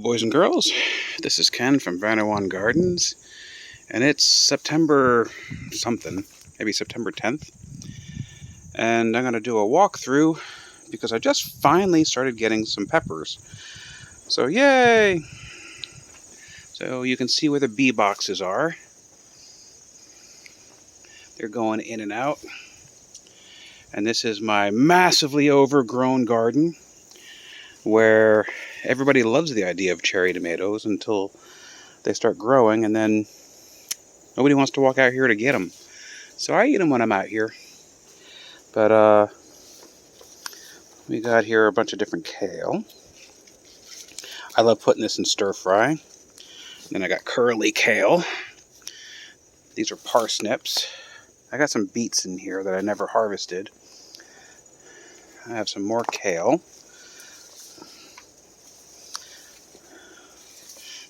boys and girls. This is Ken from Vanawan Gardens, and it's September something, maybe September 10th. And I'm going to do a walkthrough because I just finally started getting some peppers. So yay! So you can see where the bee boxes are. They're going in and out. And this is my massively overgrown garden where everybody loves the idea of cherry tomatoes until they start growing, and then nobody wants to walk out here to get them. So I eat them when I'm out here. But we got here a bunch of different kale. I love putting this in stir fry. Then I got curly kale. These are parsnips. I got some beets in here that I never harvested. I have some more kale.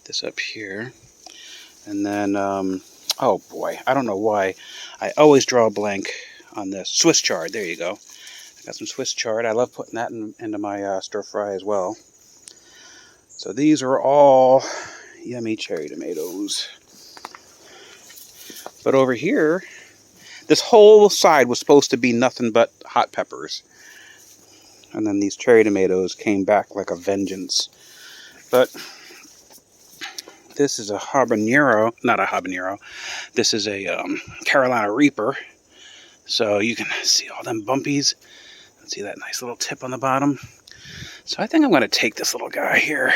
This up here. And then, oh boy, I don't know why. I always draw a blank on this. Swiss chard, there you go. I got some Swiss chard. I love putting that into my stir fry as well. So these are all yummy cherry tomatoes. But over here, this whole side was supposed to be nothing but hot peppers. And then these cherry tomatoes came back like a vengeance. But this is a habanero, not a habanero. This is a Carolina Reaper. So you can see all them bumpies. See that nice little tip on the bottom. So I think I'm going to take this little guy here.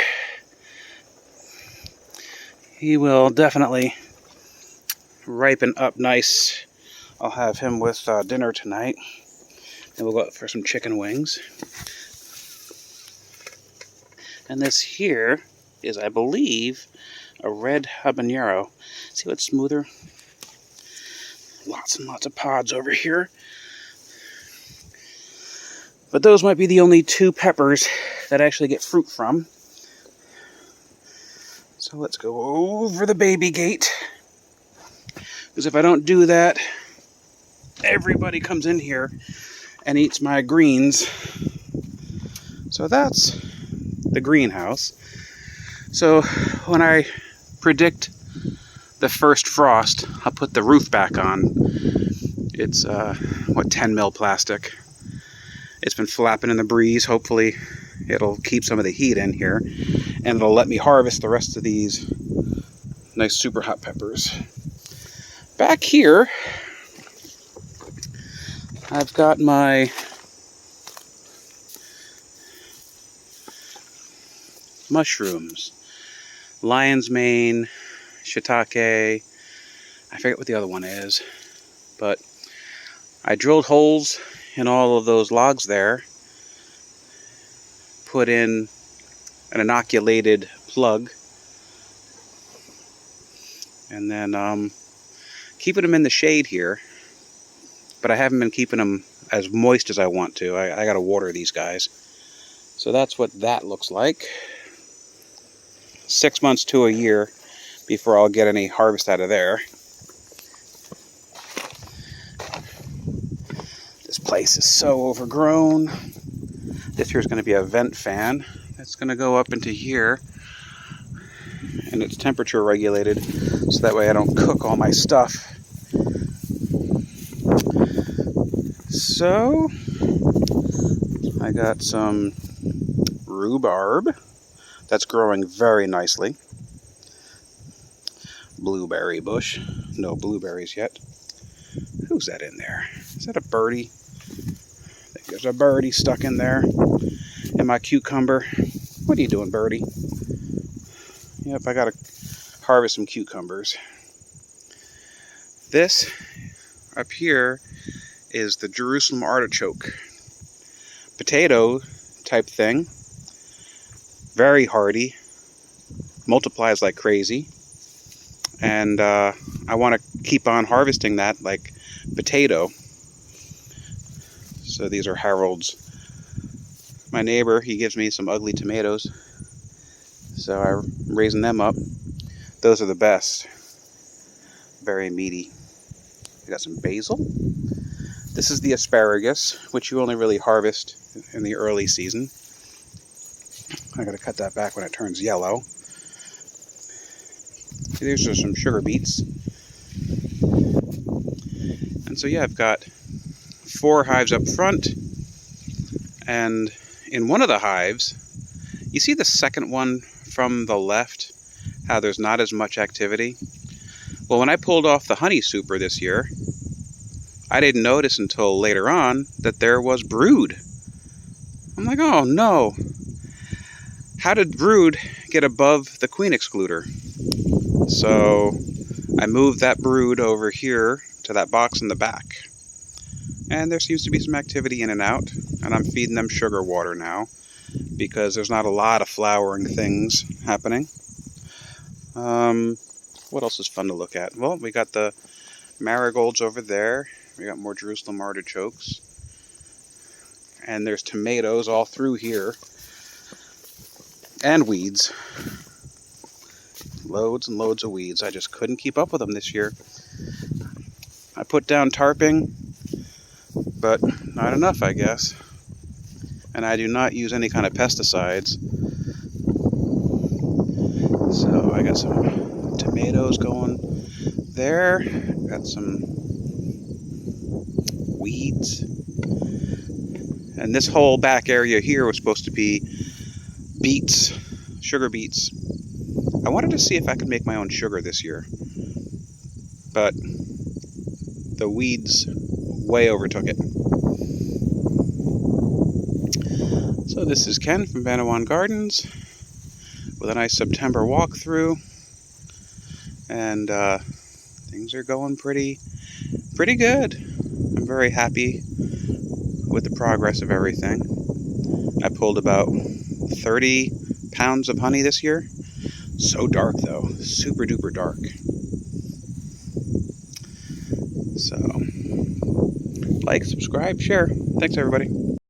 He will definitely ripen up nice. I'll have him with dinner tonight. And we'll go out for some chicken wings. And this here is, I believe, a red habanero. See what's smoother? Lots and lots of pods over here. But those might be the only two peppers that actually get fruit from. So let's go over the baby gate. Because if I don't do that, everybody comes in here and eats my greens. So that's the greenhouse. So when I predict the first frost, I'll put the roof back on. It's 10 mil plastic. It's been flapping in the breeze. Hopefully it'll keep some of the heat in here, and it'll let me harvest the rest of these nice super hot peppers. Back here, I've got my mushrooms. Lion's mane, shiitake, I forget what the other one is, but I drilled holes in all of those logs there, put in an inoculated plug, and then keeping them in the shade here, but I haven't been keeping them as moist as I want to. I gotta water these guys. So that's what that looks like. 6 months to a year before I'll get any harvest out of there. This place is so overgrown. This here is going to be a vent fan. That's going to go up into here. And it's temperature regulated, so that way I don't cook all my stuff. So, I got some rhubarb. That's growing very nicely. Blueberry bush. No blueberries yet. Who's that in there? Is that a birdie? I think there's a birdie stuck in there. And my cucumber. What are you doing, birdie? Yep, I gotta harvest some cucumbers. This up here is the Jerusalem artichoke. Potato type thing. Very hardy, multiplies like crazy, and I want to keep on harvesting that like potato. So these are Harold's. My neighbor, he gives me some ugly tomatoes, so I'm raising them up. Those are the best. Very meaty. I got some basil. This is the asparagus, which you only really harvest in the early season. I gotta cut that back when it turns yellow. These are some sugar beets. And so yeah, I've got 4 hives up front, and in one of the hives, you see the second one from the left, how there's not as much activity? Well, when I pulled off the honey super this year, I didn't notice until later on that there was brood. I'm like, oh no, how did brood get above the queen excluder? So I moved that brood over here to that box in the back. And there seems to be some activity in and out, and I'm feeding them sugar water now because there's not a lot of flowering things happening. What else is fun to look at? Well, we got the marigolds over there. We got more Jerusalem artichokes. And there's tomatoes all through here. And weeds. Loads and loads of weeds. I just couldn't keep up with them this year. I put down tarping, but not enough, I guess. And I do not use any kind of pesticides. So I got some tomatoes going there. Got some weeds. And this whole back area here was supposed to be beets, sugar beets. I wanted to see if I could make my own sugar this year, but the weeds way overtook it. So this is Ken from Banawan Gardens with a nice September walkthrough, and things are going pretty good. I'm very happy with the progress of everything. I pulled about 30 pounds of honey this year. So dark though, super duper dark. So, like, subscribe, share. Thanks everybody.